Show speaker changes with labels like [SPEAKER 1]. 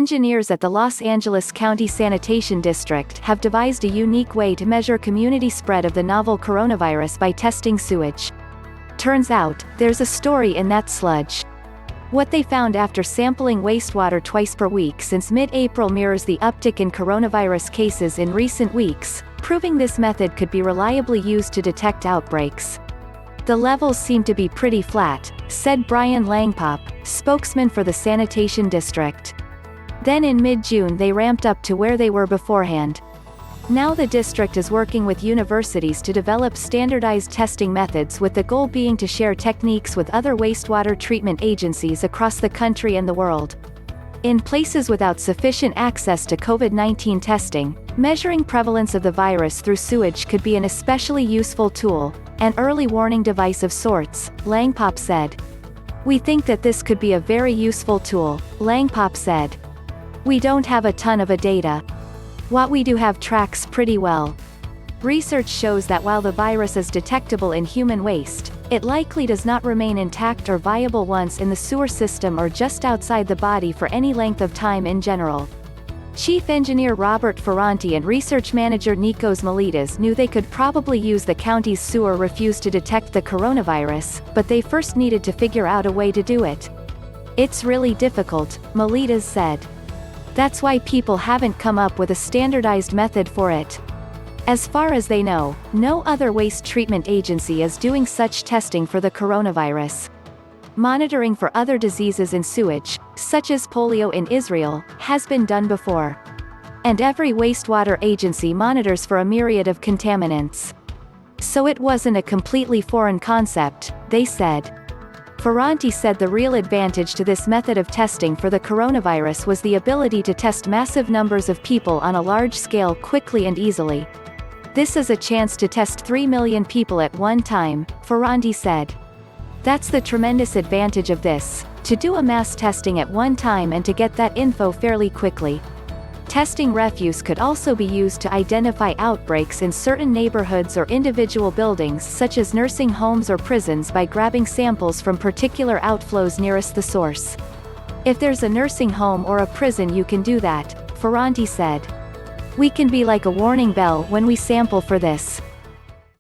[SPEAKER 1] engineers at the Los Angeles County Sanitation District have devised a unique way to measure community spread of the novel coronavirus by testing sewage. Turns out, there's a story in that sludge. What they found after sampling wastewater twice per week since mid-April mirrors the uptick in coronavirus cases in recent weeks, proving this method could be reliably used to detect outbreaks. The levels seem to be pretty flat, said Bryan Langpop, spokesman for the Sanitation District. Then in mid-June they ramped up to where they were beforehand. Now the district is working with universities to develop standardized testing methods, with the goal being to share techniques with other wastewater treatment agencies across the country and the world. In places without sufficient access to COVID-19 testing, measuring prevalence of the virus through sewage could be an especially useful tool, an early warning device of sorts, Langpop said. "We think that this could be a very useful tool," Langpop said. "We don't have a ton of data. What we do have tracks pretty well. Research shows that while the virus is detectable in human waste, it likely does not remain intact or viable once in the sewer system or just outside the body for any length of time in general." Chief Engineer Robert Ferrante and Research Manager Nikos Melitas knew they could probably use the county's sewer refuse to detect the coronavirus, but they first needed to figure out a way to do it. "It's really difficult," Melitas said. "That's why people haven't come up with a standardized method for it." As far as they know, no other waste treatment agency is doing such testing for the coronavirus. Monitoring for other diseases in sewage, such as polio in Israel, has been done before. And every wastewater agency monitors for a myriad of contaminants. So it wasn't a completely foreign concept, they said. Ferrante said the real advantage to this method of testing for the coronavirus was the ability to test massive numbers of people on a large scale quickly and easily. "This is a chance to test 3 million people at one time," Ferrante said. "That's the tremendous advantage of this, to do a mass testing at one time and to get that info fairly quickly." Testing refuse could also be used to identify outbreaks in certain neighborhoods or individual buildings, such as nursing homes or prisons, by grabbing samples from particular outflows nearest the source. "If there's a nursing home or a prison, you can do that," Ferrante said. "We can be like a warning bell when we sample for this.